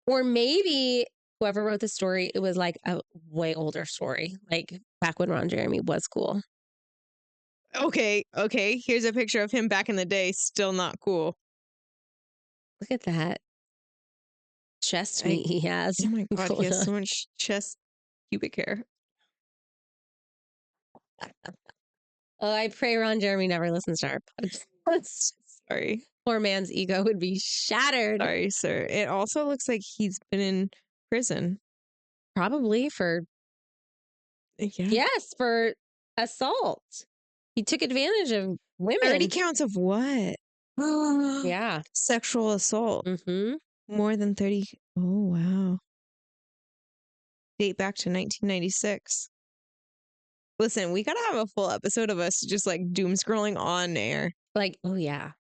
Or maybe whoever wrote the story, it was like a way older story, like back when Ron Jeremy was cool. Okay. Here's a picture of him back in the day. Still not cool. Look at that chest I- meat he has. Oh my God, he going has on. so much chest pubic hair. Oh, I pray Ron Jeremy never listens to our podcast. Sorry. Poor man's ego would be shattered. Sorry, sir. It also looks like he's been in prison. Probably for, Yeah. yes, for assault. He took advantage of 30 women. counts of what? Yeah. Sexual assault. Mm-hmm. More than 30. Oh, wow. Date back to 1996. Listen, we gotta have a full episode of us just like doom scrolling on air. Like, oh yeah.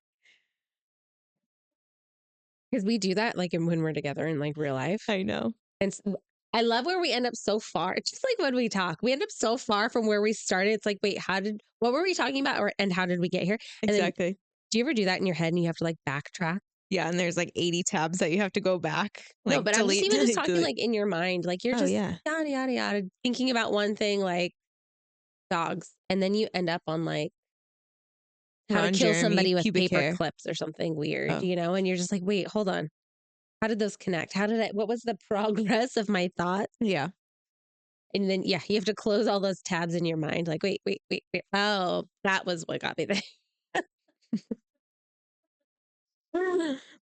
Because we do that like when we're together in like real life. I know. And I love where we end up so far. It's just like when we talk, we end up so far from where we started. It's like, wait, what were we talking about? And how did we get here? And then, Exactly. do you ever do that in your head and you have to like backtrack? Yeah, and there's like 80 tabs that you have to go back. Like No, but I'm just delete, even just delete, talking delete. like in your mind. Like you're Oh, just yeah. yada, yada, yada, thinking about one thing like dogs, and then you end up on like how to Ron kill Jeremy, somebody with pubic paper hair. clips or something weird, Oh, you know? And you're just like, wait, hold on. How did those connect? What was the progress of my thoughts? yeah. And then, yeah, you have to close all those tabs in your mind. Like, wait, wait, wait, wait. Oh, that was what got me there.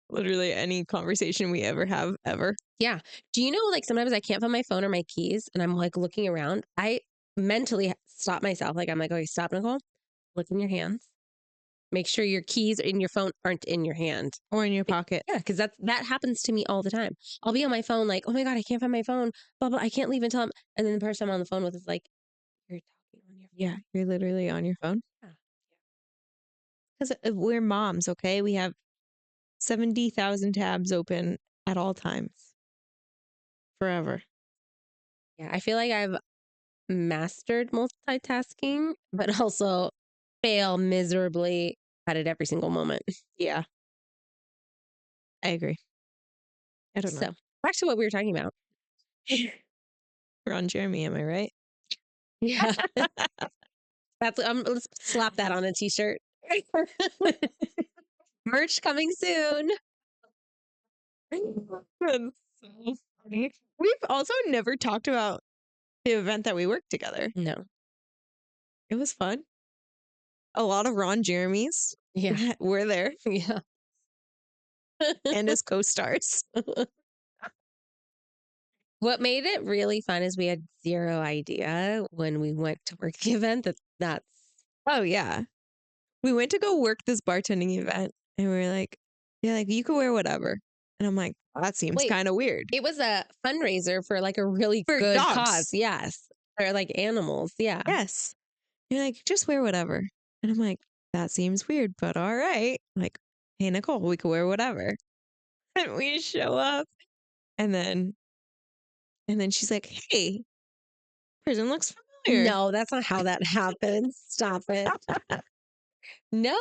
Literally any conversation we ever have ever. Yeah. Do you know, like, sometimes I can't find my phone or my keys and I'm like looking around. I mentally stop myself. Like, I'm like, okay, stop, Nicole. Look in your hands. Make sure your keys in your phone aren't in your hand. Or in your pocket. Yeah, because that happens to me all the time. I'll be on my phone, like, oh my God, I can't find my phone. Blah, blah. I can't leave until I'm. And then the person I'm on the phone with is like, you're talking on your Yeah, you're literally on your phone. phone. Because we're moms, okay? We have 70,000 tabs open at all times. Forever. Yeah, I feel like I've mastered multitasking, but also fail miserably at it every single moment. Yeah, I agree. I don't know. So back to what we were talking about. Ron Jeremy, am I right? Yeah, let's slap that on a t-shirt. Merch coming soon. That's so funny. We've also never talked about the event that we worked together. No. It was fun. A lot of Ron Jeremys Yeah. were there Yeah. and his co-stars. What made it really fun is we had zero idea when we went to work the event that's Oh yeah. We went to go work this bartending event and we were like, yeah, like you could wear whatever. And I'm like, that seems wait, kind of weird. it was a fundraiser for like a really For good cause. dogs. Yes. Or like animals. Yeah. Yes. You're like, just wear whatever. And I'm like, that seems weird, but all right. Like, hey, Nicole, we could wear whatever. And we show up. And then she's like, hey, person looks familiar. No, that's not how that happened. Stop it. No,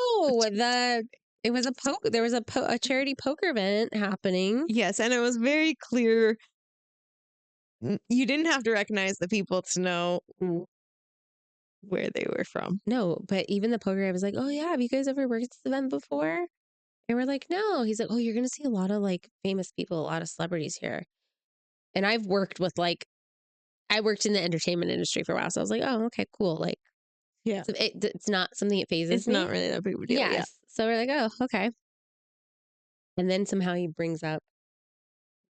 it was there was a charity poker event happening. Yes. And it was very clear. You didn't have to recognize the people to know where they were from. No, but even the poker guy was like, "Oh yeah, have you guys ever worked at this event before?" And we're like, "No." He's like, "Oh, you're gonna see a lot of like famous people, a lot of celebrities here." And I've worked with like I worked in the entertainment industry for a while, so I was like, "Oh, okay, cool." Like, Yeah. so it's not something that phases It's not me. really that big of a deal. Yeah. Yes. So we're like, "Oh, okay." And then somehow he brings up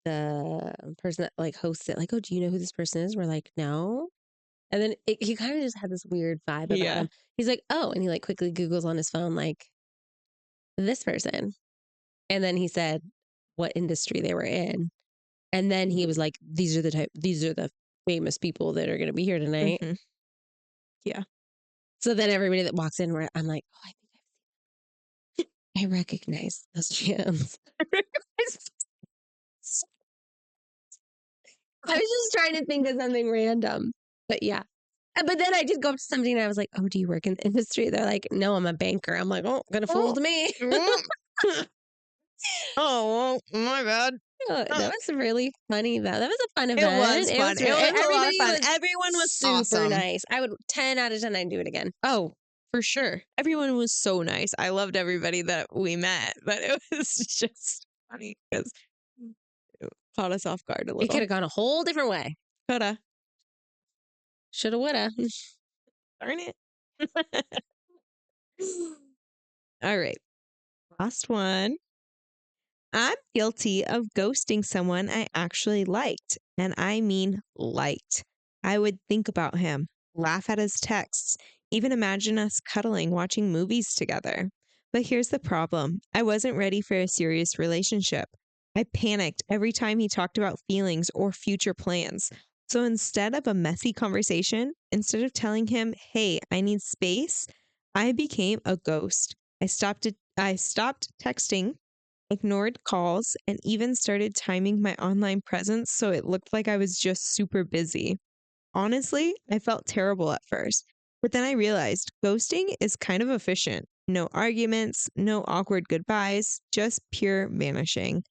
the person that like hosts it, like, "Oh, do you know who this person is?" We're like, "No." And then he kind of just had this weird vibe about Yeah. him. He's like, "Oh," and he like quickly Googles on his phone, like this person. And then he said what industry they were in. And then he was like, these are the famous people that are going to be here tonight. Hmm. Yeah. So then everybody that walks in, I'm like, oh, I recognize those hands. I was just trying to think of something random, but yeah. But then I did go up to somebody and I was like, "Oh, do you work in the industry?" They're like, "No, I'm a banker." I'm like, "Oh, gonna fooled me." Oh, well, my bad. Oh, that was really funny though. That was a fun It event. was fun. It was a lot of Everybody fun. was Everyone was super awesome. nice. I would 10 out of 10 I'd do it again. Oh, for sure. Everyone was so nice. I loved everybody that we met, but it was just funny because it caught us off guard a It could little. have gone a whole different way. Coulda. Shoulda, woulda. Darn it. All right. Last one. I'm guilty of ghosting someone I actually liked, and I mean liked. I would think about him, laugh at his texts, even imagine us cuddling, watching movies together. But here's the problem: I wasn't ready for a serious relationship. I panicked every time he talked about feelings or future plans. So instead of a messy conversation, instead of telling him, hey, I need space, I became a ghost. I stopped texting, ignored calls, and even started timing my online presence so it looked like I was just super busy. Honestly, I felt terrible at first, but then I realized ghosting is kind of efficient. No arguments, no awkward goodbyes, just pure vanishing.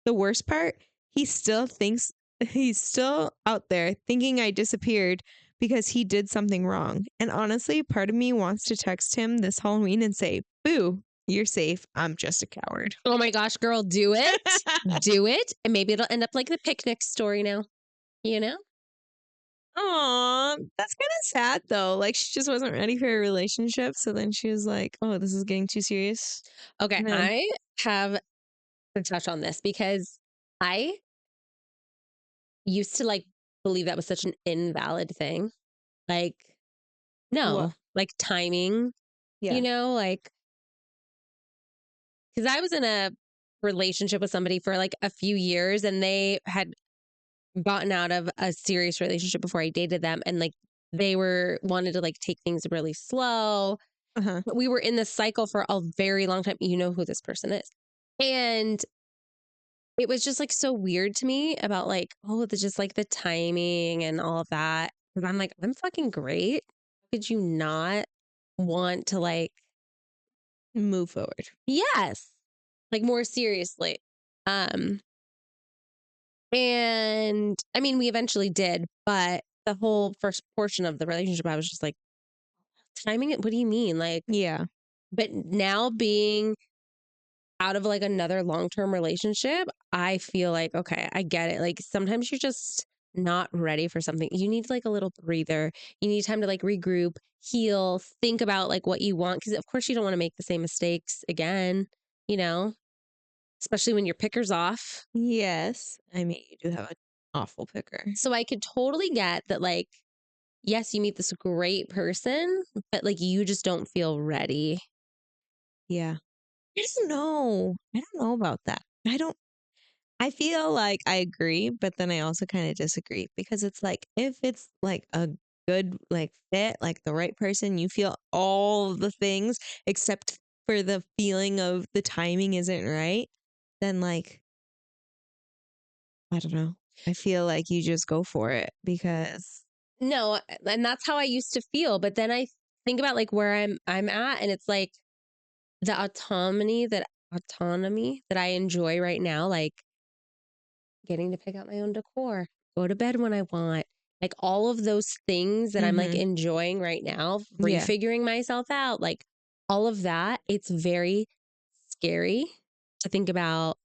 The worst part, he still thinks he's still out there thinking I disappeared because he did something wrong. And honestly, part of me wants to text him this Halloween and say, "Boo, you're safe. I'm just a coward." Oh my gosh, girl, do it. Do it. And maybe it'll end up like the picnic story now, you know? Aw, that's kind of sad though. Like she just wasn't ready for a relationship. So then she was like, "Oh, this is getting too serious." Okay, And then, I have to touch on this because I used to like believe that was such an invalid thing. Like, what? no, like timing, Yeah. like, because I was in a relationship with somebody for like a few years and they had gotten out of a serious relationship before I dated them. And like, they were wanted to like take things really slow. Uh huh. But we were in this cycle for a very long time. You know who this person is. And it was just like so weird to me about like, oh, the just like the timing and all of that. Cause I'm like, I'm fucking great. Could you not want to like, Move forward. yes, like more seriously? Um, and I mean, we eventually did, but the whole first portion of the relationship, I was just like, timing it? What do you mean? Like, Yeah. but now being out of like another long-term relationship, I feel like, okay, I get it. Like sometimes you're just not ready for something. You need like a little breather. You need time to like regroup, heal, think about like what you want. Cause of course you don't want to make the same mistakes again, you know, especially when your picker's off. Yes. I mean, you do have an awful picker. So I could totally get that, like, yes, you meet this great person, but like you just don't feel ready. Yeah. I don't know. I don't know about that. I feel like I agree, but then I also kind of disagree because it's like if it's like a good like fit, like the right person, you feel all the things except for the feeling of the timing isn't right, then like I don't know. I feel like you just go for it because No, and that's how I used to feel. But then I think about like where I'm at, and it's like the autonomy that I enjoy right now, like getting to pick out my own decor, go to bed when I want, like all of those things that I'm like mhm. enjoying right now, Yeah, refiguring myself out, like all of that. It's very scary to think about.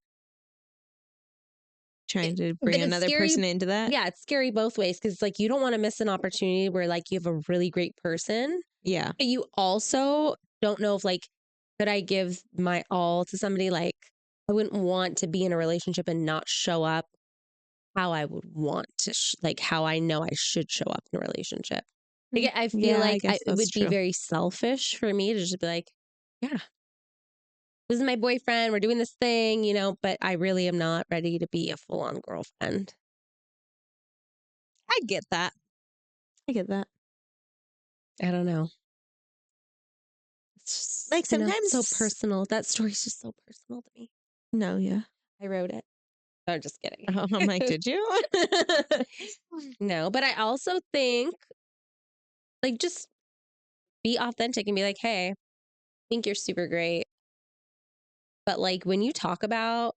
trying to But bring it's another scary. person into that. Yeah, it's scary both ways because like you don't want to miss an opportunity where like you have a really great person, Yeah. but you also don't know if like could I give my all to somebody. Like I wouldn't want to be in a relationship and not show up how I would want to like how I know I should show up in a relationship. Like I feel Yeah, I like guess it that's would be true. very selfish for me to just be like, yeah, this is my boyfriend, we're doing this thing, but I really am not ready to be a full-on girlfriend. I get that. I get that. I don't know. It's just, Like it's so sometimes personal. That story's just so personal to me. no, yeah. I wrote it. I'm just kidding. I'm like, did you? No, but I also think like just be authentic and be like, hey, I think you're super great. But like when you talk about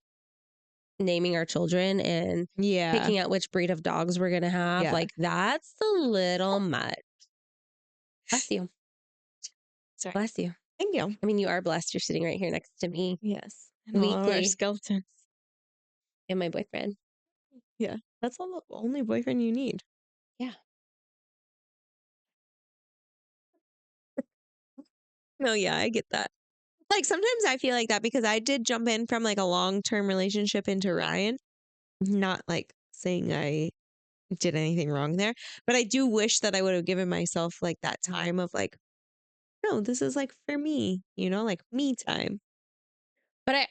naming our children and Yeah. picking out which breed of dogs we're going to have, Yeah. like that's a little much. Bless you. Sorry. Bless you. Thank you. I mean, you are blessed. You're sitting right here next to me Yes. And all of our weekly skeletons. and my boyfriend. Yeah. That's all the only boyfriend you need. Yeah. No, yeah, I get that. Like sometimes I feel like that because I did jump in from like a long-term relationship into Ryan. Not like saying I did anything wrong there, but I do wish that I would have given myself like that time of like, no, this is like for me, like me time. But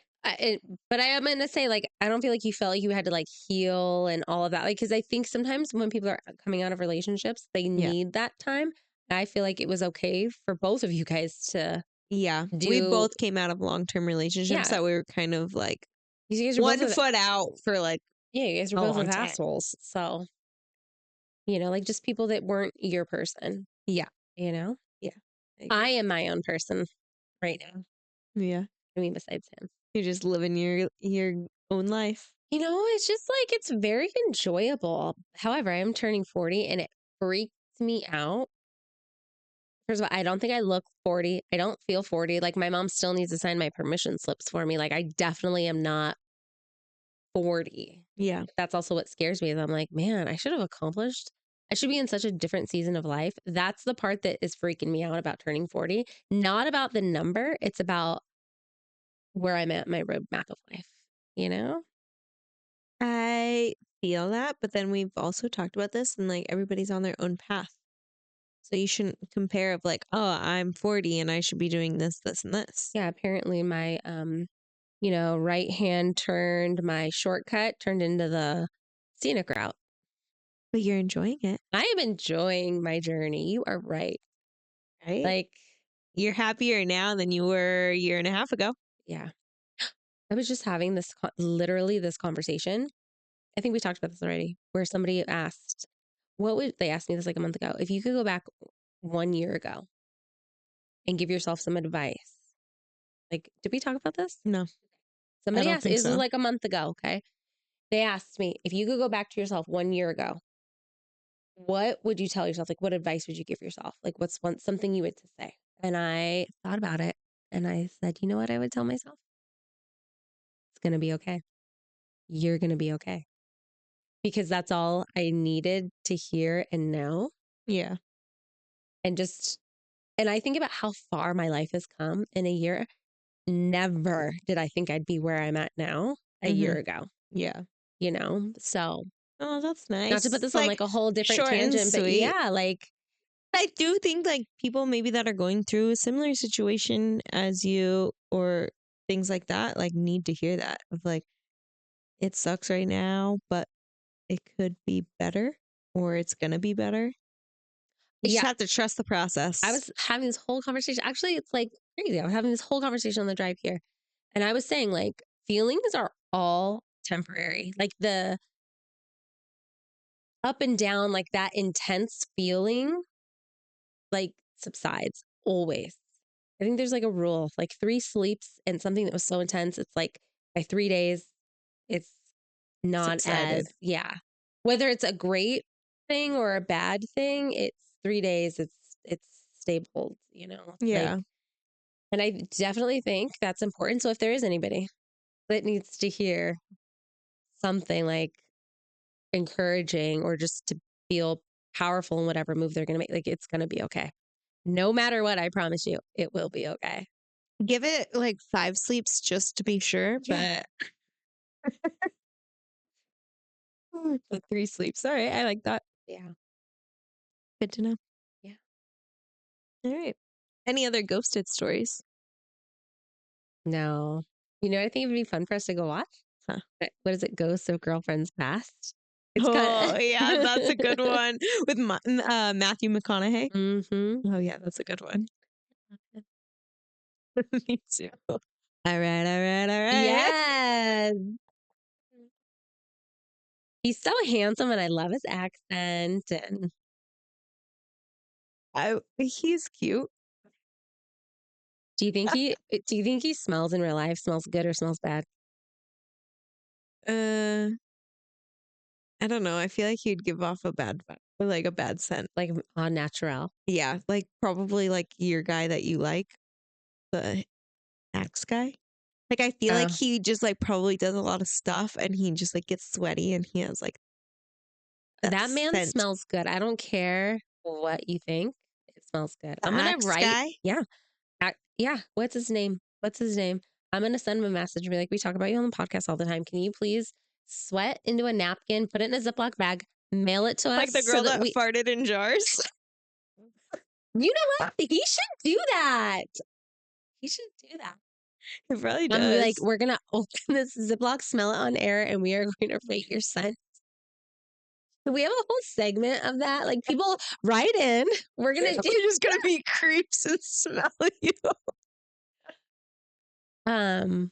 but I am going to say, like, I don't feel like you felt like you had to like heal and all of that. Like, cause I think sometimes when people are coming out of relationships, they Yeah. need that time. I feel like it was okay for both of you guys to Yeah. We do. both came out of long-term relationships Yeah. that we were kind of like You guys are both one with, foot out for like yeah, you guys were a both long with time. assholes. So, like just people that weren't your person, Yeah. you know? Yeah. I I agree. am my own person right now. Yeah. I mean, besides him. You're just living your own life. It's just like it's very enjoyable. However, I am turning 40 and it freaks me out. First of all, I don't think I look 40. I don't feel 40. Like my mom still needs to sign my permission slips for me. Like I definitely am not 40. Yeah. That's also what scares me is I'm like, man, I should have accomplished. I should be in such a different season of life. That's the part that is freaking me out about turning 40. Not about the number. It's about where I'm at in my roadmap of life, you know? I feel that, but then we've also talked about this and like everybody's on their own path. So you shouldn't compare of like, oh, I'm 40 and I should be doing this, this, and this. Yeah, apparently my right hand turned, my shortcut turned into the scenic route. But you're enjoying it, I am enjoying my journey. You are right. right? Like, You're happier now than you were a year and a half ago. yeah. I was just having literally this conversation. I think we talked about this already, where somebody asked, they asked me this like a month ago, if you could go back 1 year ago and give yourself some advice. Like, did we talk about this? No, I Somebody don't asked, think this was so. like a month ago. Okay. They asked me, if you could go back to yourself 1 year ago, what would you tell yourself? Like, what advice would you give yourself? Like, what's something you would to say? And I thought about it and I said, you know what I would tell myself? It's going to be okay. You're going to be okay. Because that's all I needed to hear and know. Yeah. And I think about how far my life has come in a year. Never did I think I'd be where I'm at now a year ago, Yeah. So Oh, that's not to put nice. this on Like like a whole different short and tangent, but sweet. yeah, like, I do think like people maybe that are going through a similar situation as you or things like that, like need to hear that of like, it sucks right now, but it could be better or it's going to be better. You just yeah, have to trust the I process. was having this whole conversation. Actually, it's like crazy. I was having this whole conversation on the drive here. And I was saying, like, feelings are all temporary. Like the up and down, like that intense feeling, like subsides always. I think there's like a rule, like 3 sleeps and something that was so intense. It's like by 3 days, it's not Subsided. as, yeah. Whether it's a great thing or a bad thing, it's 3 days, it's stable, like, Yeah. and I definitely think that's important. So if there is anybody that needs to hear something like encouraging or just to feel powerful in whatever move they're going to make, like it's going to be okay. No matter what, I promise you, it will be okay. Give it like 5 sleeps just to be sure, Yeah. but 3 sleeps. All right. I like that. Yeah. Good to know. Yeah. All right. Any other ghosted stories? No. I think it would be fun for us to go watch. Huh. What is it? Ghosts of Girlfriends Past. It's kind Oh, yeah, that's a good one with Matthew McConaughey. Mm-hmm. Oh, yeah, that's a good one. Me too. All right, all right, all right. Yes. He's so handsome and I love his accent. And He's cute. do you think he smells in real life? Smells good or smells bad? Uh, I don't know. I feel like he'd give off a bad vibe, or like a bad scent. Like on natural. Yeah, like probably like your guy that you like, the axe guy. Like I feel like Uh, he just like probably does a lot of stuff, and he just like gets sweaty, and he has like that that man scent. smells good. I don't care what you think. It smells good. The I'm gonna axe write. guy. Yeah. Yeah. What's his name? What's his name? I'm gonna send him a message and be like, we talk about you on the podcast all the time. Can you please sweat into a napkin, put it in a Ziploc bag, mail it to us Like the so girl that that we farted in jars. you know what? He should do that. He should do that. It probably I'm like, does. we're gonna open this Ziploc, smell it on air, and we are going to rate your scent. We have a whole segment of that. Like people write in. We're gonna We're do just gonna be creeps and smell you. um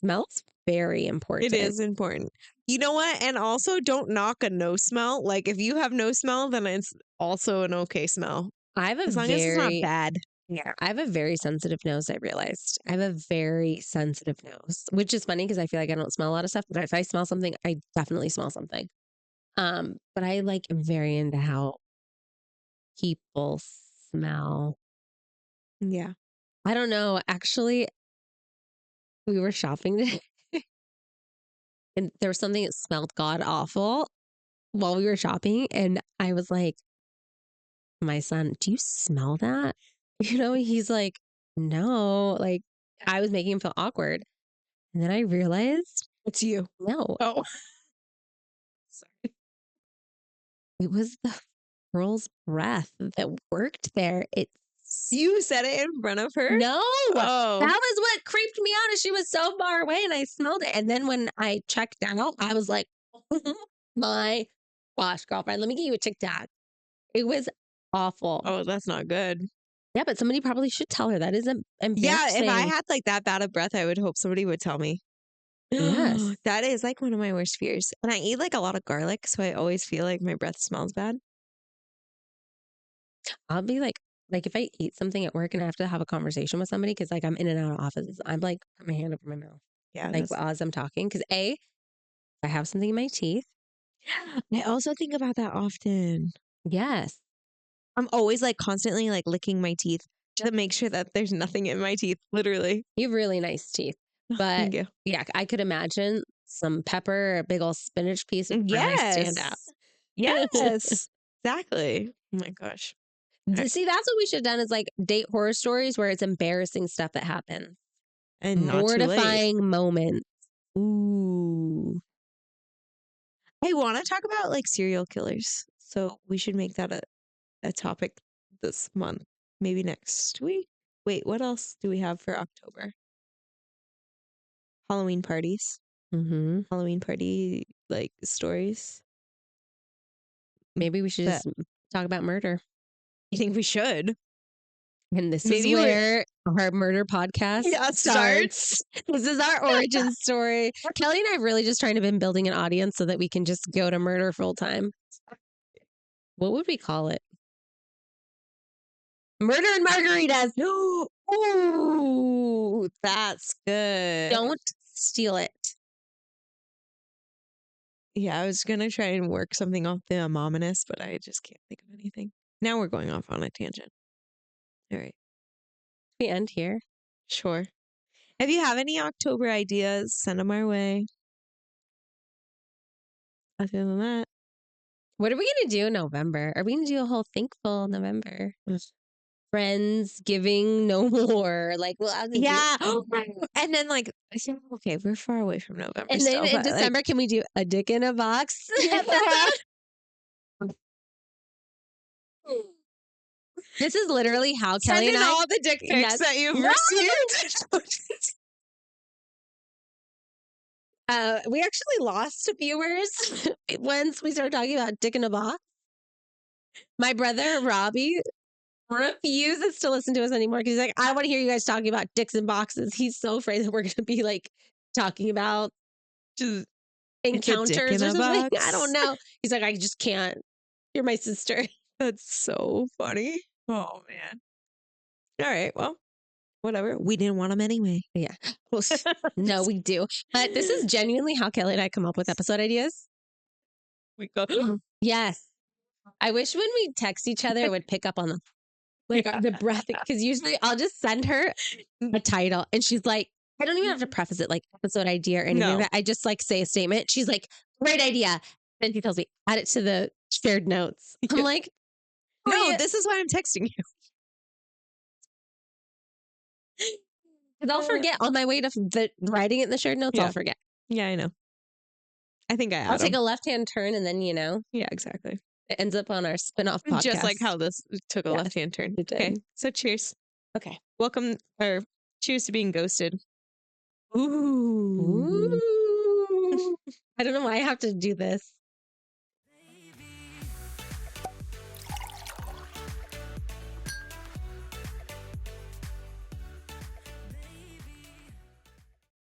smells very It important. is important. You know what? And also don't knock a no smell. Like if you have no smell, then it's also an okay smell. I have a As long as it's not very bad. I have a very sensitive nose, I realized. I have a very sensitive nose, which is funny because I feel like I don't smell a lot of stuff, but if I smell something, I definitely smell something. But I like am very into how people smell. Yeah. I don't know. Actually, we were shopping today and there was something that smelled god awful while we were shopping. And I was like, my son, do you smell that? He's like, no. Like, I was making him feel awkward. And then I realized, It's you. no, Oh, sorry. it was the girl's breath that worked there. You said it in front of her? No, that Oh. was what creeped me out. Is she was so far away and I smelled it. And then when I checked out, I was like, oh my gosh, girlfriend, let me get you a Tic Tac. It was awful. Oh, that's not good. Yeah, but somebody probably should tell her. That is Yeah, if I embarrassing. had like that bad of breath, I would hope somebody would tell me. Yes. That is like one of my worst fears. And I eat like a lot of garlic, so I always feel like my breath smells bad. I'll be like if I eat something at work and I have to have a conversation with somebody because like I'm in and out of offices, I'm like put my hand over my mouth Yeah, like that's as I'm talking because I have something in my teeth. I also think about that often. Yes, I'm always like constantly like licking my teeth to make sure that there's nothing in my teeth, literally. you have really nice teeth, but Thank you. yeah, I could imagine some pepper, a big old spinach piece would really stand out. Yes. Yes. Exactly. Oh my gosh. All right. See, that's what we should have done is like date horror stories where it's embarrassing stuff that happens, And not too late. mortifying moments. Ooh. I want to talk about like serial killers. So we should make that a topic this month. Maybe next week. Wait, what else do we have for October? Halloween parties. Mm-hmm. Halloween party like stories. Maybe we should That just talk about murder. you think we should? And this is Maybe we're where our murder podcast yeah, starts. This is our origin story. Kelly and I have really just trying to been building an audience so that we can just go to murder full time. What would we call it? Murder and margaritas. No. Ooh, that's good. Don't steal it. Yeah, I was gonna try and work something off the ominous, but I just can't think of anything. Now we're going off on a tangent. All right. We end here. Sure. If you have any October ideas, send them our way. Other than that, What are we going to do in November? Are we going to do a whole thankful November? Friends giving no more. Like, we'll have to yeah. And then like, okay, we're far away from November and still, then in but December, like, can we do a dick in a box? This is literally how send Kelly in and I. all the dick pics Yes. that you've No! received. We actually lost viewers once we started talking about dick in a box. My brother Robbie refuses to listen to us anymore because he's like, I want to hear you guys talking about dicks and boxes. He's so afraid that we're going to be like talking about Just encounters in or a something. box. I don't know. He's like, I just can't. You're my sister. That's so funny. Oh man. All right. Well, whatever. We didn't want them anyway. Yeah. No, we do. But this is genuinely how Kelly and I come up with episode ideas. We go. Yes. I wish when we text each other, it would pick up on the breath. Because usually I'll just send her a title and she's like, I don't even have to preface it like episode idea or anything. No. Like that. I just like say a statement. She's like, great idea. Then she tells me, add it to the shared notes. I'm like, no, yeah. this is why I'm texting you. Because I'll forget on my way to writing it in the shared notes. Yeah. I'll forget. Yeah, I know. I think I'll take a left-hand turn and then, yeah, exactly. it ends up on our spin-off podcast. Just like how this took a Yes, left-hand turn. it did. Okay, so cheers. Okay. Welcome, or cheers to being ghosted. Ooh. I don't know why I have to do this.